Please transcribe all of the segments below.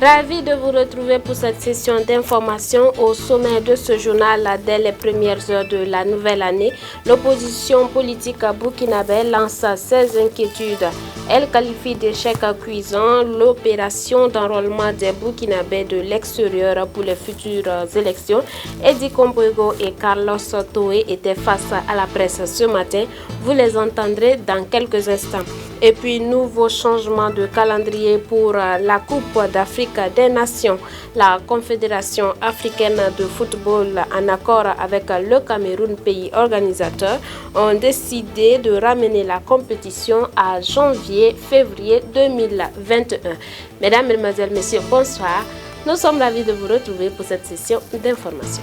Ravi de vous retrouver pour cette session d'information. Au sommet de ce journal, dès les premières heures de la nouvelle année, l'opposition politique burkinabé lance ses inquiétudes. Elle qualifie d'échec cuisant l'opération d'enrôlement des Burkinabés de l'extérieur pour les futures élections. Eddie Kombogo et Carlos Toé étaient face à la presse ce matin. Vous les entendrez dans quelques instants. Et puis, nouveau changement de calendrier pour la Coupe d'Afrique des Nations. La Confédération africaine de football, en accord avec le Cameroun, pays organisateur, ont décidé de ramener la compétition à janvier-février 2021. Mesdames, Mesdemoiselles, Messieurs, bonsoir. Nous sommes ravis de vous retrouver pour cette session d'information.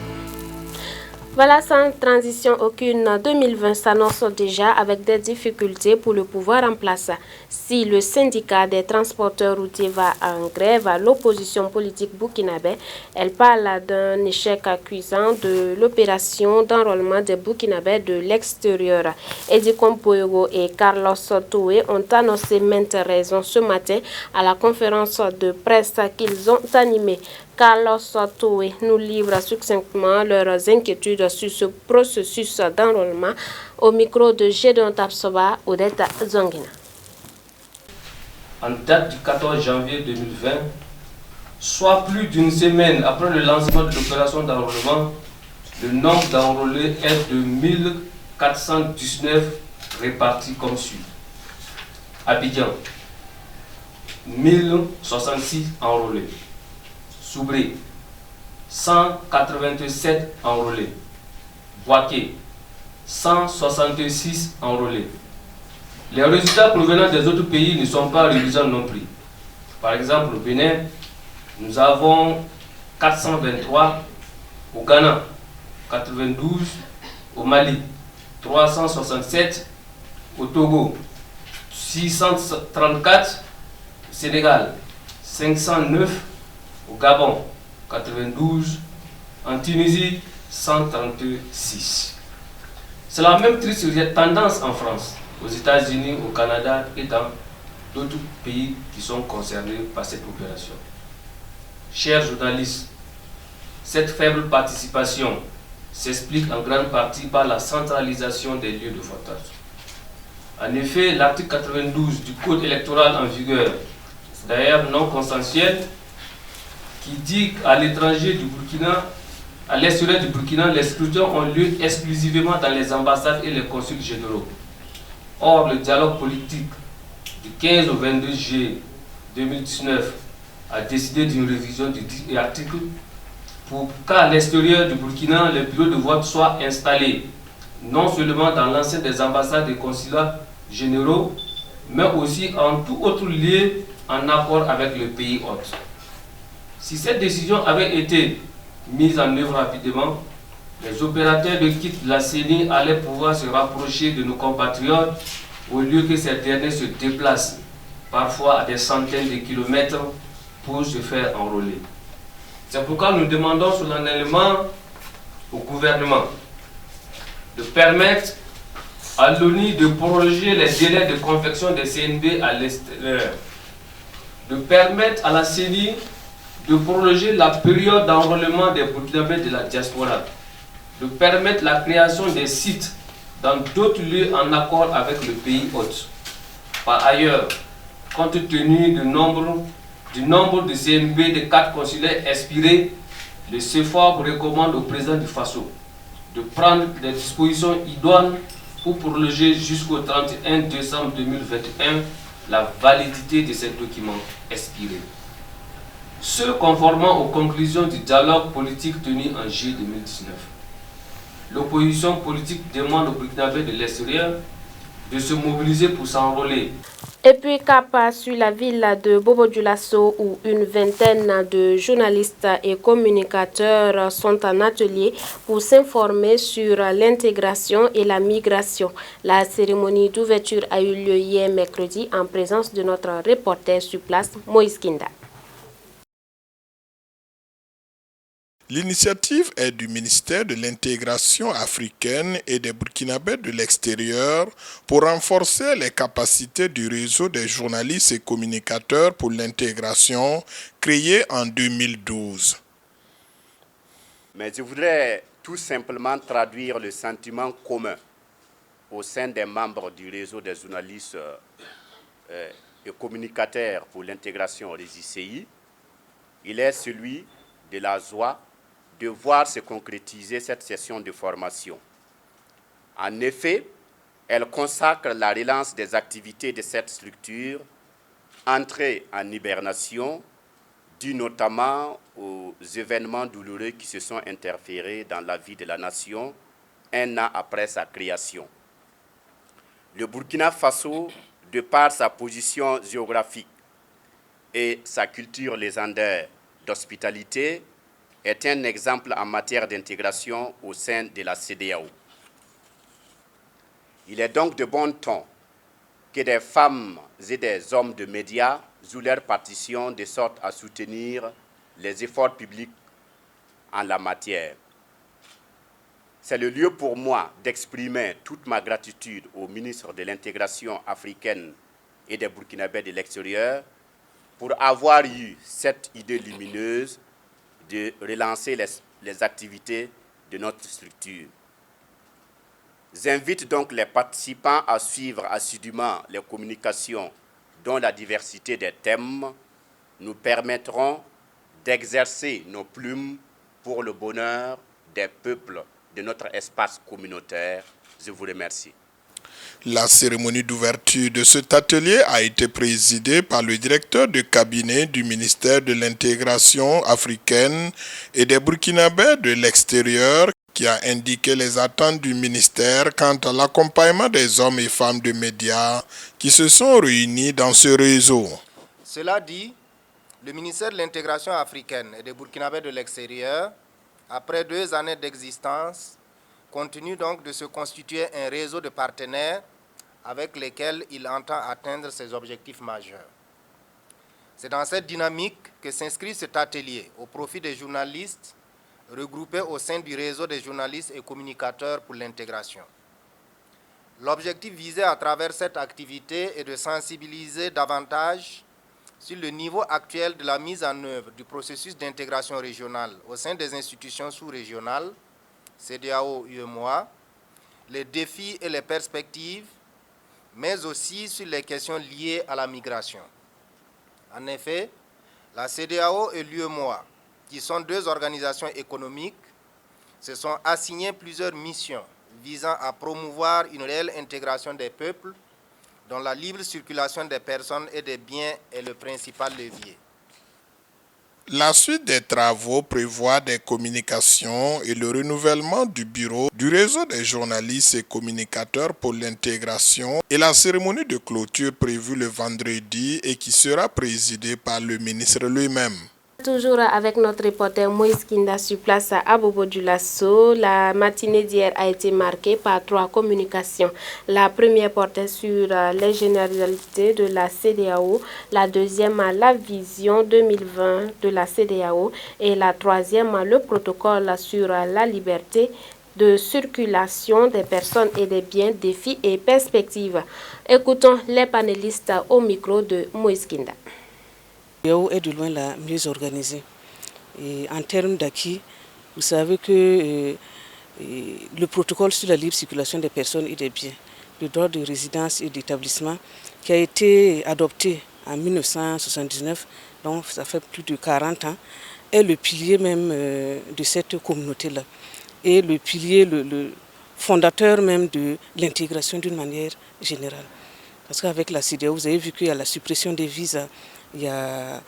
Voilà, sans transition aucune, 2020 s'annonce déjà avec des difficultés pour le pouvoir en place. Si le syndicat des transporteurs routiers va en grève, l'opposition politique burkinabé, elle parle d'un échec cuisant de l'opération d'enrôlement des Burkinabés de l'extérieur. Eddie Kombogo et Carlos Toé ont annoncé maintes raisons ce matin à la conférence de presse qu'ils ont animée. Carlos Toé nous livre succinctement leurs inquiétudes sur ce processus d'enrôlement au micro de Gédéon Tapsoba, Odette Zongina. En date du 14 janvier 2020, soit plus d'une semaine après le lancement de l'opération d'enrôlement, le nombre d'enrôlés est de 1419 répartis comme suit. Abidjan, 1066 enrôlés. Soubré, 187 enrôlés. Boaké, 166 enrôlés. Les résultats provenant des autres pays ne sont pas révisants non plus. Par exemple, au Bénin, nous avons 423, au Ghana, 92, au Mali, 367, au Togo, 634, au Sénégal, 509, au Gabon, 92, en Tunisie, 136. C'est la même triste tendance en France, aux États-Unis, au Canada et dans d'autres pays qui sont concernés par cette opération. Chers journalistes, cette faible participation s'explique en grande partie par la centralisation des lieux de votage. En effet, l'article 92 du Code électoral en vigueur, d'ailleurs non consensuel, qui dit qu'à l'étranger du Burkina, à l'extérieur du Burkina, les scrutins ont lieu exclusivement dans les ambassades et les consuls généraux. Or, le dialogue politique du 15 au 22 juillet 2019 a décidé d'une révision du dit article pour qu'à l'extérieur du Burkina, les bureaux de vote soient installés non seulement dans l'enceinte des ambassades et consulats généraux, mais aussi en tout autre lieu en accord avec le pays hôte. Si cette décision avait été mise en œuvre rapidement, les opérateurs de kit de la CENI allaient pouvoir se rapprocher de nos compatriotes au lieu que ces derniers se déplacent, parfois à des centaines de kilomètres, pour se faire enrôler. C'est pourquoi nous demandons solennellement au gouvernement de permettre à l'ONU de proroger les délais de confection des CNB à l'extérieur, de permettre à la CENI de prolonger la période d'enrôlement des Burkinabés de la diaspora, de permettre la création des sites dans d'autres lieux en accord avec le pays hôte. Par ailleurs, compte tenu du nombre de CNB des 4 consulaires expirés, le CEFOR recommande au président du FASO de prendre des dispositions idoines pour prolonger jusqu'au 31 décembre 2021 la validité de ces documents expirés. Ce conformant aux conclusions du dialogue politique tenu en juillet 2019. L'opposition politique demande aux Burkinabés de l'extérieur de se mobiliser pour s'enrôler. Et puis cap sur la ville de Bobo-Dioulasso où une vingtaine de journalistes et communicateurs sont en atelier pour s'informer sur l'intégration et la migration. La cérémonie d'ouverture a eu lieu hier mercredi en présence de notre reporter sur place, Moïse Kinda. L'initiative est du ministère de l'intégration africaine et des Burkinabés de l'extérieur pour renforcer les capacités du réseau des journalistes et communicateurs pour l'intégration créé en 2012. Mais je voudrais tout simplement traduire le sentiment commun au sein des membres du réseau des journalistes et communicateurs pour l'intégration des ICI. Il est celui de la joie de voir se concrétiser cette session de formation. En effet, elle consacre la relance des activités de cette structure, entrée en hibernation, due notamment aux événements douloureux qui se sont interférés dans la vie de la nation un an après sa création. Le Burkina Faso, de par sa position géographique et sa culture légendaire d'hospitalité, est un exemple en matière d'intégration au sein de la CEDEAO. Il est donc de bon ton que des femmes et des hommes de médias jouent leur partition de sorte à soutenir les efforts publics en la matière. C'est le lieu pour moi d'exprimer toute ma gratitude au ministre de l'intégration africaine et des Burkinabés de l'extérieur pour avoir eu cette idée lumineuse de relancer les activités de notre structure. J'invite donc les participants à suivre assidûment les communications dont la diversité des thèmes nous permettront d'exercer nos plumes pour le bonheur des peuples de notre espace communautaire. Je vous remercie. La cérémonie d'ouverture de cet atelier a été présidée par le directeur de cabinet du ministère de l'intégration africaine et des Burkinabés de l'extérieur qui a indiqué les attentes du ministère quant à l'accompagnement des hommes et femmes de médias qui se sont réunis dans ce réseau. Cela dit, le ministère de l'intégration africaine et des Burkinabés de l'extérieur, après 2 années d'existence, continue donc de se constituer un réseau de partenaires avec lesquels il entend atteindre ses objectifs majeurs. C'est dans cette dynamique que s'inscrit cet atelier au profit des journalistes regroupés au sein du réseau des journalistes et communicateurs pour l'intégration. L'objectif visé à travers cette activité est de sensibiliser davantage sur le niveau actuel de la mise en œuvre du processus d'intégration régionale au sein des institutions sous-régionales, CEDEAO, UEMOA, les défis et les perspectives, mais aussi sur les questions liées à la migration. En effet, la CEDEAO et l'UEMOA, qui sont 2 organisations économiques, se sont assignées plusieurs missions visant à promouvoir une réelle intégration des peuples dont la libre circulation des personnes et des biens est le principal levier. La suite des travaux prévoit des communications et le renouvellement du bureau du réseau des journalistes et communicateurs pour l'intégration et la cérémonie de clôture prévue le vendredi et qui sera présidée par le ministre lui-même. Toujours avec notre reporter Moïse Kinda sur place à Abobo du Lasso, la matinée d'hier a été marquée par 3 communications. La première portait sur les généralités de la CEDEAO, la deuxième la vision 2020 de la CEDEAO et la troisième le protocole sur la liberté de circulation des personnes et des biens, défis et perspectives. Écoutons les panélistes au micro de Moïse Kinda. CEDEAO est de loin la mieux organisée. Et en termes d'acquis, vous savez que le protocole sur la libre circulation des personnes et des biens, le droit de résidence et d'établissement, qui a été adopté en 1979, donc ça fait plus de 40 ans, est le pilier même de cette communauté-là. Et le pilier, le fondateur même de l'intégration d'une manière générale. Parce qu'avec la CEDEAO, vous avez vu qu'il y a la suppression des visas, il y a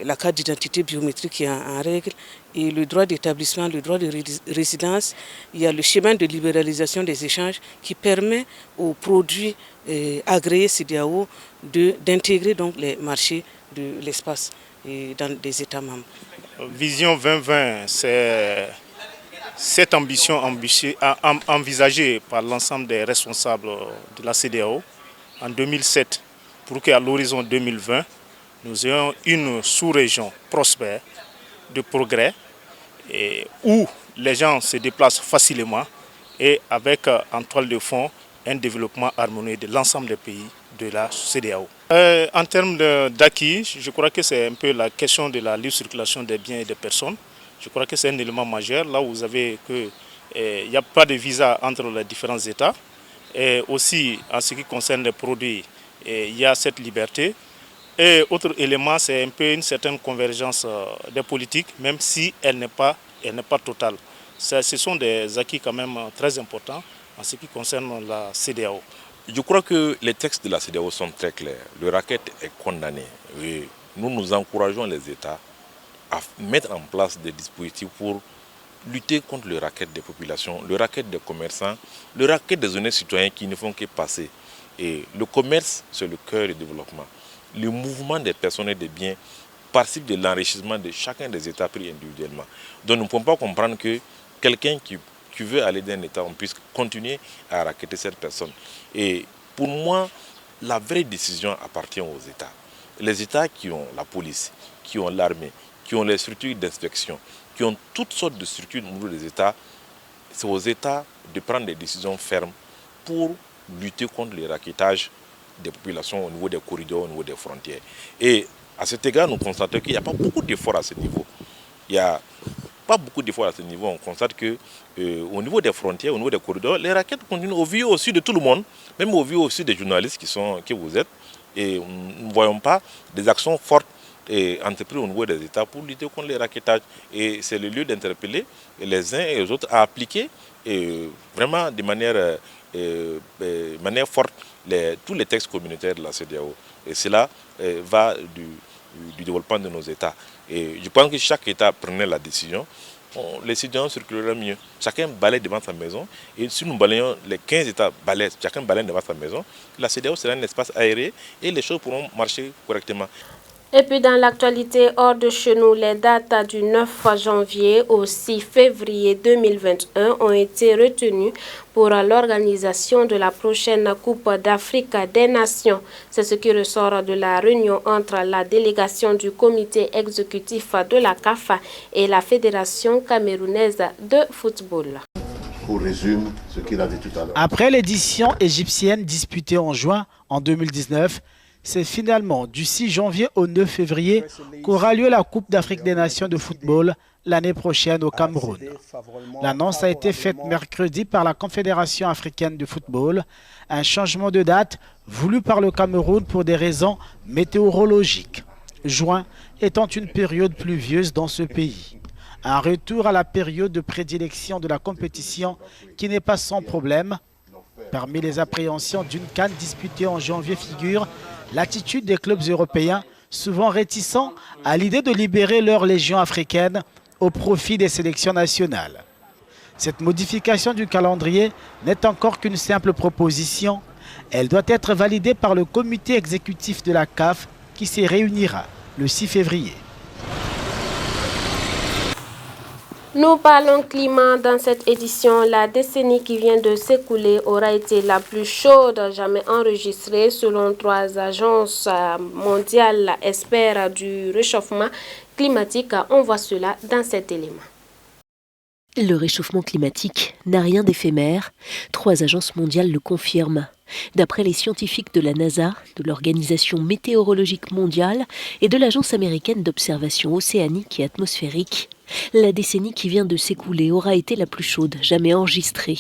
la carte d'identité biométrique qui est en règle, et le droit d'établissement, le droit de résidence. Il y a le schéma de libéralisation des échanges qui permet aux produits agréés CEDEAO d'intégrer donc les marchés de l'espace dans des États membres. Vision 2020, c'est cette ambition envisagée par l'ensemble des responsables de la CEDEAO en 2007 pour qu'à l'horizon 2020, nous ayons une sous-région prospère, de progrès, où les gens se déplacent facilement et avec en toile de fond un développement harmonieux de l'ensemble des pays de la CEDEAO. En termes d'acquis, je crois que c'est un peu la question de la libre circulation des biens et des personnes. Je crois que c'est un élément majeur, là où vous avez qu'il n'y a pas de visa entre les différents États. Et aussi, en ce qui concerne les produits, il y a cette liberté. Et autre élément, c'est un peu une certaine convergence des politiques, même si elle n'est pas totale. Ce sont des acquis quand même très importants en ce qui concerne la CEDEAO. Je crois que les textes de la CEDEAO sont très clairs. Le racket est condamné. Et nous encourageons les États à mettre en place des dispositifs pour lutter contre le racket des populations, le racket des commerçants, le racket des honnêtes citoyens qui ne font que passer. Et le commerce, c'est le cœur du développement. Le mouvement des personnes et des biens participe de l'enrichissement de chacun des États pris individuellement. Donc nous ne pouvons pas comprendre que quelqu'un qui veut aller d'un État, on puisse continuer à racketter cette personne. Et pour moi, la vraie décision appartient aux États. Les États qui ont la police, qui ont l'armée, qui ont les structures d'inspection, qui ont toutes sortes de structures au niveau des États, c'est aux États de prendre des décisions fermes pour lutter contre le rackettage des populations au niveau des corridors, au niveau des frontières. Et à cet égard, nous constatons qu'il n'y a pas beaucoup d'efforts à ce niveau. Il n'y a pas beaucoup d'efforts à ce niveau. On constate qu'au niveau des frontières, au niveau des corridors, les rackets continuent au vu aussi de tout le monde, même au vu aussi des journalistes que vous êtes. Et nous ne voyons pas des actions fortes entreprises au niveau des États pour lutter contre les racketages. Et c'est le lieu d'interpeller les uns et les autres à appliquer vraiment de manière forte tous les textes communautaires de la CEDEAO. Et cela va du développement de nos États. Et je pense que chaque État prenait la décision, les citoyens circuleraient mieux. Chacun balaye devant sa maison. Et si nous balayons, les 15 États balayent, chacun balaye devant sa maison, la CEDEAO sera un espace aéré et les choses pourront marcher correctement. Et puis dans l'actualité hors de chez nous, les dates du 9 janvier au 6 février 2021 ont été retenues pour l'organisation de la prochaine Coupe d'Afrique des Nations. C'est ce qui ressort de la réunion entre la délégation du comité exécutif de la CAF et la Fédération camerounaise de football. Pour résumer ce qu'il a dit tout à l'heure. Après l'édition égyptienne disputée en juin en 2019, c'est finalement du 6 janvier au 9 février qu'aura lieu la Coupe d'Afrique des Nations de football l'année prochaine au Cameroun. L'annonce a été faite mercredi par la Confédération africaine de football, un changement de date voulu par le Cameroun pour des raisons météorologiques. Juin étant une période pluvieuse dans ce pays. Un retour à la période de prédilection de la compétition qui n'est pas sans problème. Parmi les appréhensions d'une CAN disputée en janvier figure l'attitude des clubs européens, souvent réticents à l'idée de libérer leur légion africaine au profit des sélections nationales. Cette modification du calendrier n'est encore qu'une simple proposition. Elle doit être validée par le comité exécutif de la CAF qui se réunira le 6 février. Nous parlons climat dans cette édition. La décennie qui vient de s'écouler aura été la plus chaude jamais enregistrée selon 3 agences mondiales experts du réchauffement climatique. On voit cela dans cet élément. Le réchauffement climatique n'a rien d'éphémère. 3 agences mondiales le confirment. D'après les scientifiques de la NASA, de l'Organisation météorologique mondiale et de l'Agence américaine d'observation océanique et atmosphérique, la décennie qui vient de s'écouler aura été la plus chaude jamais enregistrée.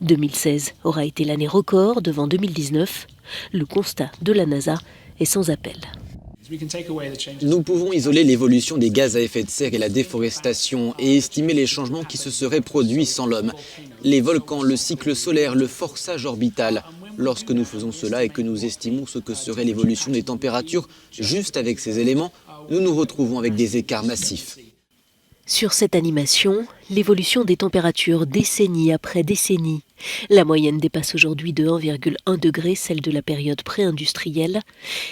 2016 aura été l'année record devant 2019. Le constat de la NASA est sans appel. Nous pouvons isoler l'évolution des gaz à effet de serre et la déforestation et estimer les changements qui se seraient produits sans l'homme. Les volcans, le cycle solaire, le forçage orbital. Lorsque nous faisons cela et que nous estimons ce que serait l'évolution des températures, juste avec ces éléments, nous nous retrouvons avec des écarts massifs. Sur cette animation, l'évolution des températures décennie après décennie. La moyenne dépasse aujourd'hui de 1,1 degré celle de la période pré-industrielle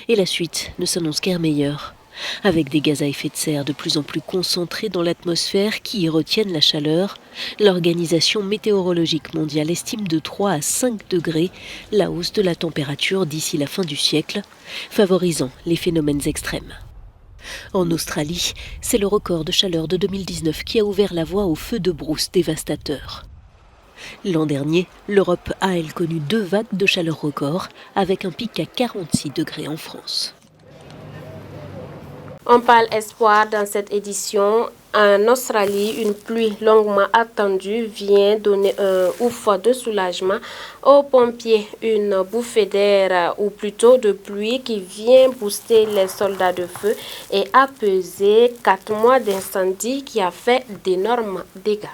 et la suite ne s'annonce guère meilleure. Avec des gaz à effet de serre de plus en plus concentrés dans l'atmosphère qui y retiennent la chaleur, l'Organisation météorologique mondiale estime de 3 à 5 degrés la hausse de la température d'ici la fin du siècle, favorisant les phénomènes extrêmes. En Australie, c'est le record de chaleur de 2019 qui a ouvert la voie au feu de brousse dévastateur. L'an dernier, l'Europe a, elle, connu 2 vagues de chaleur record, avec un pic à 46 degrés en France. On parle espoir dans cette édition. En Australie, une pluie longuement attendue vient donner un ouf de soulagement aux pompiers. Une bouffée d'air, ou plutôt de pluie, qui vient booster les soldats de feu et apaiser 4 mois d'incendie qui a fait d'énormes dégâts.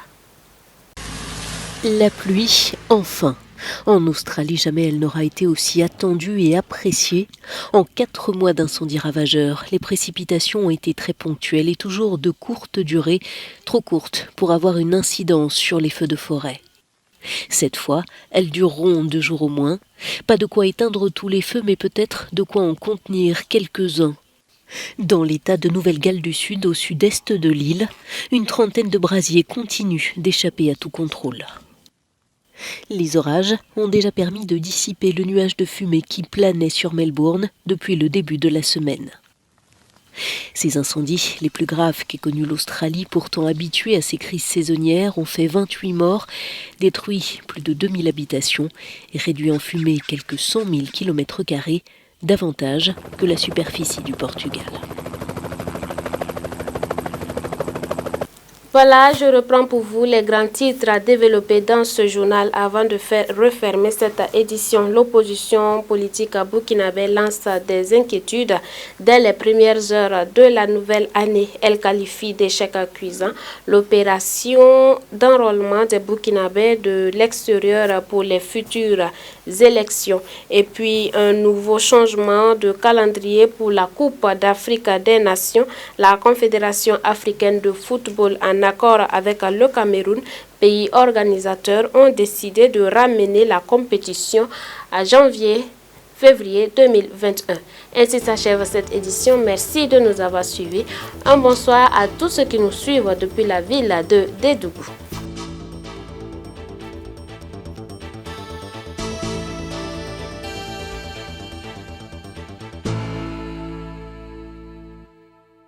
La pluie, enfin. En Australie, jamais elle n'aura été aussi attendue et appréciée. En 4 mois d'incendies ravageurs, les précipitations ont été très ponctuelles et toujours de courte durée, trop courtes pour avoir une incidence sur les feux de forêt. Cette fois, elles dureront 2 jours au moins. Pas de quoi éteindre tous les feux, mais peut-être de quoi en contenir quelques-uns. Dans l'état de Nouvelle-Galles du Sud, au sud-est de l'île, une trentaine de brasiers continuent d'échapper à tout contrôle. Les orages ont déjà permis de dissiper le nuage de fumée qui planait sur Melbourne depuis le début de la semaine. Ces incendies, les plus graves qu'ait connus l'Australie, pourtant habituée à ces crises saisonnières, ont fait 28 morts, détruit plus de 2000 habitations et réduit en fumée quelques 100 000 km², davantage que la superficie du Portugal. Voilà, je reprends pour vous les grands titres à développer dans ce journal avant de refermer cette édition. L'opposition politique burkinabé lance des inquiétudes dès les premières heures de la nouvelle année. Elle qualifie d'échec cuisant l'opération d'enrôlement des Burkinabés de l'extérieur pour les futures élections. Et puis un nouveau changement de calendrier pour la Coupe d'Afrique des Nations. La Confédération africaine de football, en accord avec le Cameroun, pays organisateur, ont décidé de ramener la compétition à février 2021. Ainsi s'achève cette édition. Merci de nous avoir suivis. Un bonsoir à tous ceux qui nous suivent depuis la ville de Dédougou.